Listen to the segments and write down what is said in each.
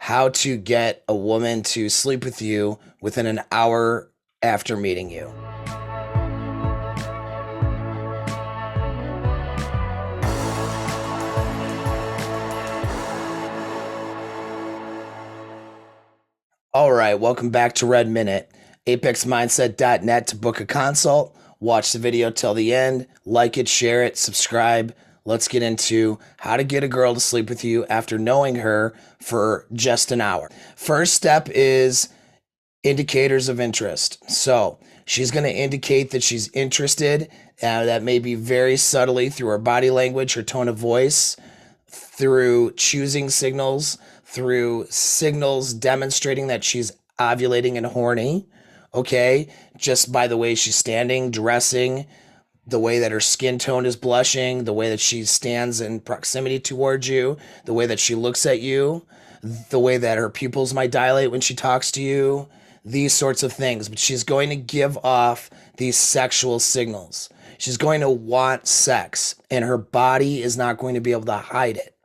how to get a woman to sleep with you within an hour after meeting you. All right, welcome back to Red Minute. ApexMindset.net to book a consult. Watch the video till the end. Like it, share it, subscribe. Let's get into how to get a girl to sleep with you after knowing her for just an hour. First step is indicators of interest. So she's going to indicate that she's interested. That may be very subtly through her body language, her tone of voice, through choosing signals, through signals demonstrating that she's ovulating and horny. Okay, just by the way she's standing, dressing, the way that her skin tone is blushing, the way that she stands in proximity towards you, the way that she looks at you, the way that her pupils might dilate when she talks to you, these sorts of things. But she's going to give off these sexual signals. She's going to want sex, and her body is not going to be able to hide it.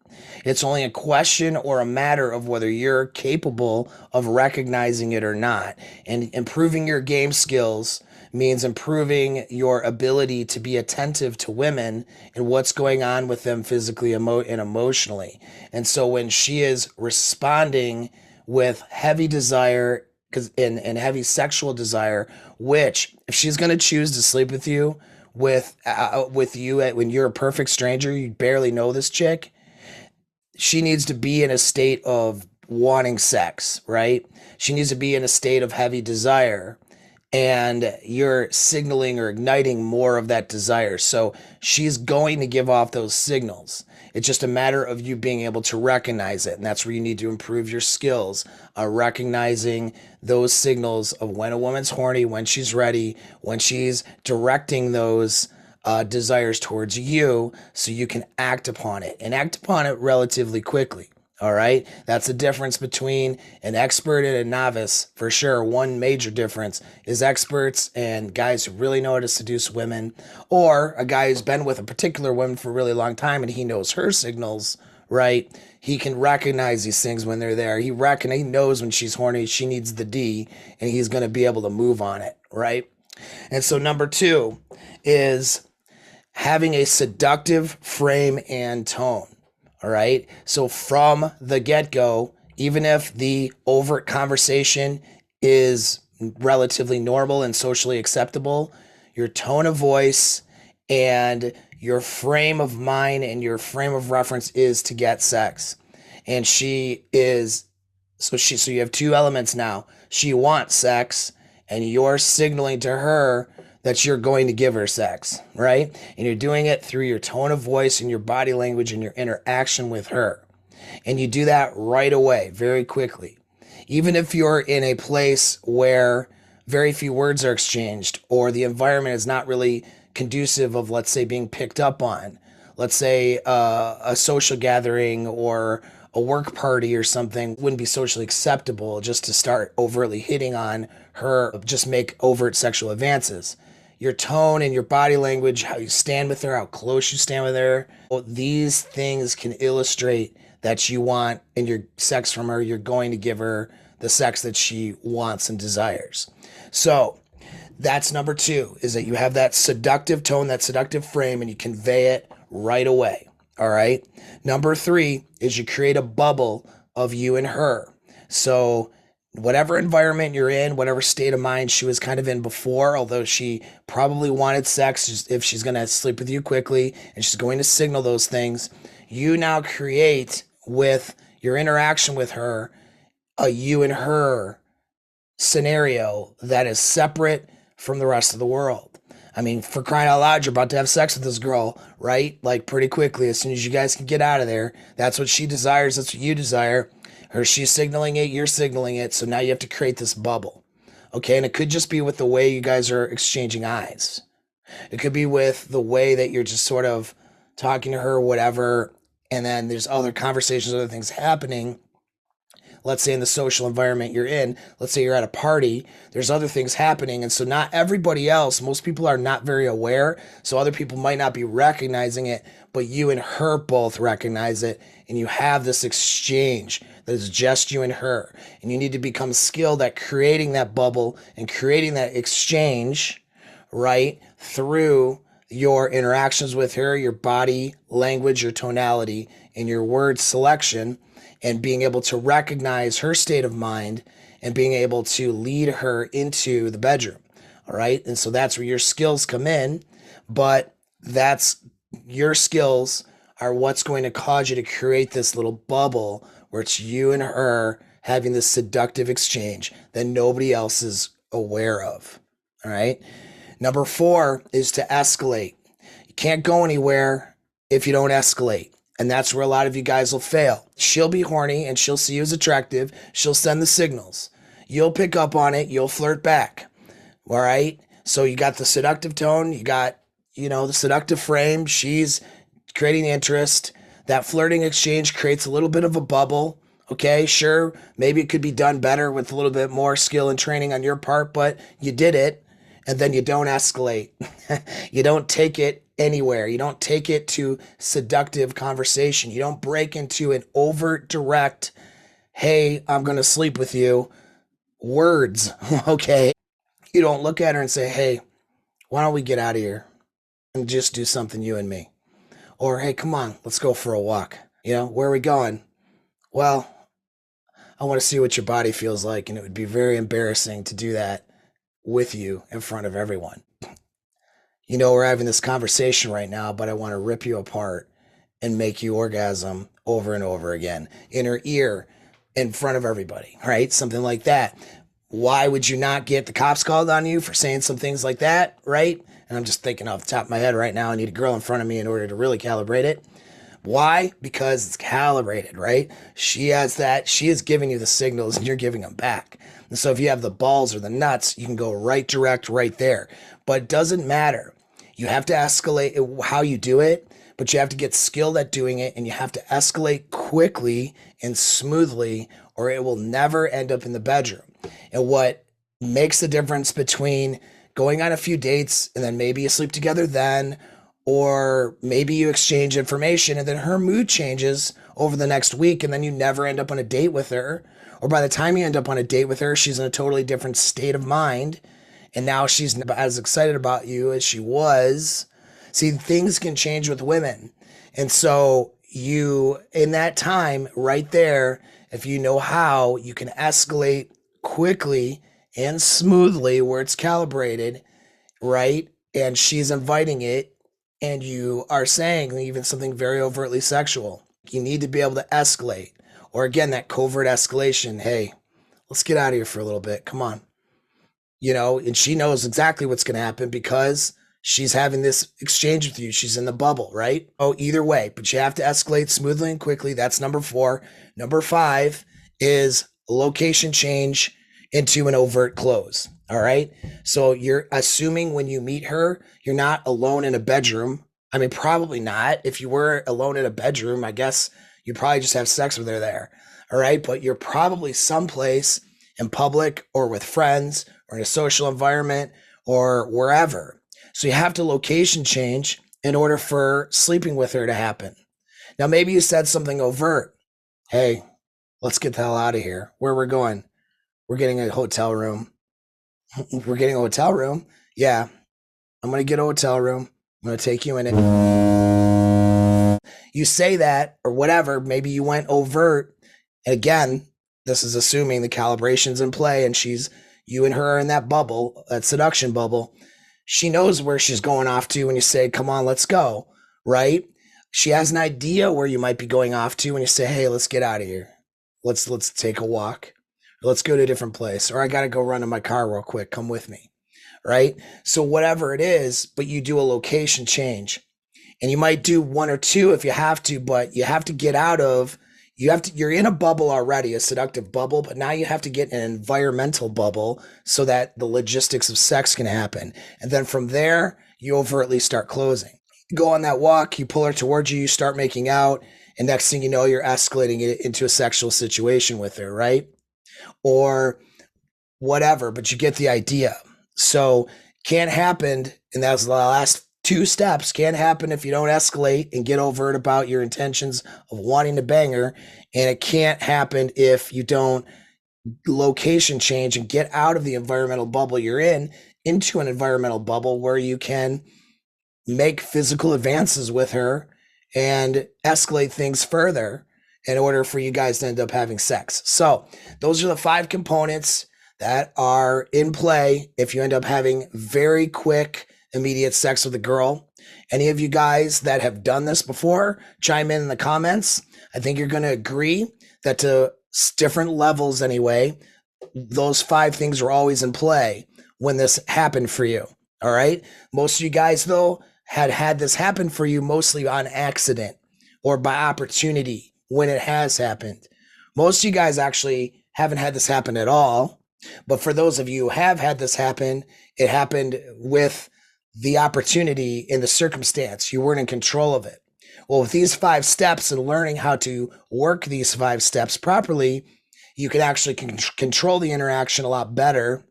It's only a question or a matter of whether you're capable of recognizing it or not. And improving your game skills means improving your ability to be attentive to women and what's going on with them physically and emotionally. And so when she is responding with heavy desire and heavy sexual desire, which if she's going to choose to sleep with you when you're a perfect stranger, you barely know this chick, she needs to be in a state of wanting sex, right? She needs to be in a state of heavy desire, and you're signaling or igniting more of that desire. So she's going to give off those signals. It's just a matter of you being able to recognize it. And that's where you need to improve your skills, recognizing those signals of when a woman's horny, when she's ready, when she's directing those desires towards you, so you can act upon it and act upon it relatively quickly. All right. That's the difference between an expert and a novice. For sure. One major difference is experts and guys who really know how to seduce women, or a guy who's been with a particular woman for a really long time and he knows her signals, right? He can recognize these things when they're there. He knows when she's horny, she needs the D, and he's going to be able to move on it. Right. And so number 2 is having a seductive frame and tone. All right. So from the get-go, even if the overt conversation is relatively normal and socially acceptable, your tone of voice and your frame of mind and your frame of reference is to get sex. And so you have 2 elements now. She wants sex, and you're signaling to her that you're going to give her sex, right? And you're doing it through your tone of voice and your body language and your interaction with her. And you do that right away, very quickly. Even if you're in a place where very few words are exchanged, or the environment is not really conducive of, let's say, being picked up on. Let's say a social gathering or a work party or something wouldn't be socially acceptable just to start overtly hitting on her, just make overt sexual advances. Your tone and your body language, how you stand with her, how close you stand with her, these things can illustrate that you want in your sex from her, you're going to give her the sex that she wants and desires. So that's number 2, is that you have that seductive tone, that seductive frame, and you convey it right away. All right. Number 3 is you create a bubble of you and her. So whatever environment you're in, whatever state of mind she was kind of in before, although she probably wanted sex, if she's going to sleep with you quickly and she's going to signal those things, you now create with your interaction with her a you and her scenario that is separate from the rest of the world. I mean, for crying out loud, you're about to have sex with this girl, right? Like pretty quickly, as soon as you guys can get out of there. That's what she desires. That's what you desire. Or she's signaling it, you're signaling it. So now you have to create this bubble. Okay. And it could just be with the way you guys are exchanging eyes. It could be with the way that you're just sort of talking to her, whatever. And then there's other conversations, other things happening. let's say in the social environment you're in, let's say you're at a party, there's other things happening. And so not everybody else, most people are not very aware. So other people might not be recognizing it, but you and her both recognize it. And you have this exchange that is just you and her. And you need to become skilled at creating that bubble and creating that exchange, right? Through your interactions with her, your body language, your tonality, and your word selection, and being able to recognize her state of mind and being able to lead her into the bedroom. All right. And so that's where your skills come in, but that's your skills are what's going to cause you to create this little bubble where it's you and her having this seductive exchange that nobody else is aware of. All right. Number 4 is to escalate. You can't go anywhere if you don't escalate. And that's where a lot of you guys will fail. She'll be horny and she'll see you as attractive. She'll send the signals. You'll pick up on it. You'll flirt back. All right. So you got the seductive tone. You got, the seductive frame. She's creating interest. That flirting exchange creates a little bit of a bubble. Okay. Sure. Maybe it could be done better with a little bit more skill and training on your part, but you did it. And then you don't escalate. You don't take it anywhere. You don't take it to seductive conversation. You don't break into an overt, direct, hey, I'm going to sleep with you words. Okay. You don't look at her and say, hey, why don't we get out of here and just do something, you and me? Or, hey, come on, let's go for a walk. Where are we going? Well, I want to see what your body feels like. And it would be very embarrassing to do that with you in front of everyone. We're having this conversation right now, but I want to rip you apart and make you orgasm over and over again in her ear in front of everybody, right? Something like that. Why would you not get the cops called on you for saying some things like that, right? And I'm just thinking off the top of my head right now, I need a girl in front of me in order to really calibrate it. Why? Because it's calibrated, right? She is giving you the signals and you're giving them back. And so if you have the balls or the nuts, you can go right direct right there. But it doesn't matter. You have to escalate how you do it, but you have to get skilled at doing it and you have to escalate quickly and smoothly or it will never end up in the bedroom. And what makes the difference between going on a few dates and then maybe you sleep together then, or maybe you exchange information and then her mood changes over the next week and then you never end up on a date with her. Or by the time you end up on a date with her, she's in a totally different state of mind. And now she's not as excited about you as she was. See, things can change with women. And so in that time right there, if you know how, you can escalate quickly and smoothly where it's calibrated, right? And she's inviting it. And you are saying even something very overtly sexual. You need to be able to escalate. Or again, that covert escalation. Hey, let's get out of here for a little bit. Come on. And she knows exactly what's going to happen because she's having this exchange with you. She's in the bubble, right? Oh, either way, but you have to escalate smoothly and quickly. That's number 4. Number 5 is location change into an overt close. All right. So you're assuming when you meet her, you're not alone in a bedroom. I mean, probably not. If you were alone in a bedroom, I guess you probably just have sex with her there. All right. But you're probably someplace in public or with friends or in a social environment or wherever. So you have to location change in order for sleeping with her to happen. Now, maybe you said something overt. Hey, let's get the hell out of here. Where we're going? We're getting a hotel room. We're getting a hotel room. Yeah. I'm going to get a hotel room. I'm going to take you in it. You say that or whatever. Maybe you went overt. Again, this is assuming the calibration's in play and you and her are in that bubble, that seduction bubble. She knows where she's going off to when you say, come on, let's go. Right? She has an idea where you might be going off to when you say, hey, let's get out of here. Let's take a walk. Let's go to a different place. Or I got to go run in my car real quick. Come with me. Right? So whatever it is, but you do a location change. And you might do 1 or 2 if you have to, but you have to get out of, you're in a bubble already, a seductive bubble, but now you have to get an environmental bubble so that the logistics of sex can happen. And then from there, you overtly start closing. You go on that walk, you pull her towards you, you start making out, And next thing you know, you're escalating it into a sexual situation with her, right? Or whatever, but you get the idea. So can't happen, and that's the last two steps, can't happen if you don't escalate and get overt about your intentions of wanting to bang her. And it can't happen if you don't location change and get out of the environmental bubble you're in into an environmental bubble where you can make physical advances with her and escalate things further in order for you guys to end up having sex. So those are the 5 components that are in play if you end up having very quick, immediate sex with a girl. Any of you guys that have done this before, chime in the comments. I think you're going to agree that to different levels anyway, those 5 things are always in play when this happened for you. All right. Most of you guys, though, had this happen for you mostly on accident or by opportunity when it has happened. Most of you guys actually haven't had this happen at all. But for those of you who have had this happen, it happened with the opportunity in the circumstance. You weren't in control of it. Well, with these 5 steps and learning how to work these 5 steps properly, you can actually control the interaction a lot better.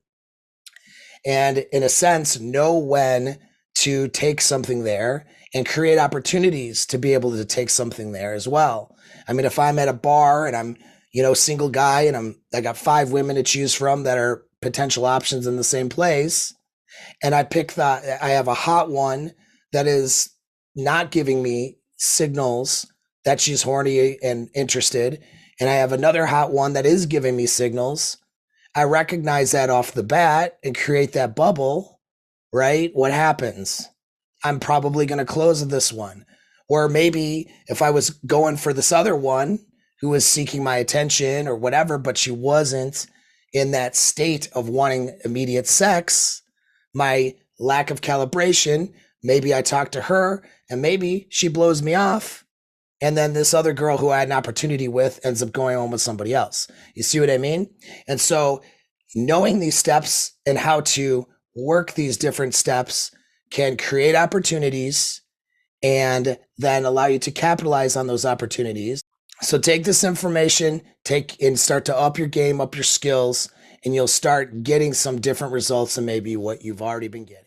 And in a sense, know when to take something there and create opportunities to be able to take something there as well. I mean, if I'm at a bar and I'm, single guy and I got 5 women to choose from that are potential options in the same place, and I have a hot one that is not giving me signals that she's horny and interested, and I have another hot one that is giving me signals, I recognize that off the bat and create that bubble, right? What happens? I'm probably going to close this one. Or maybe if I was going for this other one who was seeking my attention or whatever, but she wasn't in that state of wanting immediate sex, my lack of calibration, maybe I talk to her and maybe she blows me off. And then this other girl who I had an opportunity with ends up going home with somebody else. You see what I mean? And so knowing these steps and how to work these different steps can create opportunities and then allow you to capitalize on those opportunities. So take this information, and start to up your game, up your skills, and you'll start getting some different results than maybe what you've already been getting.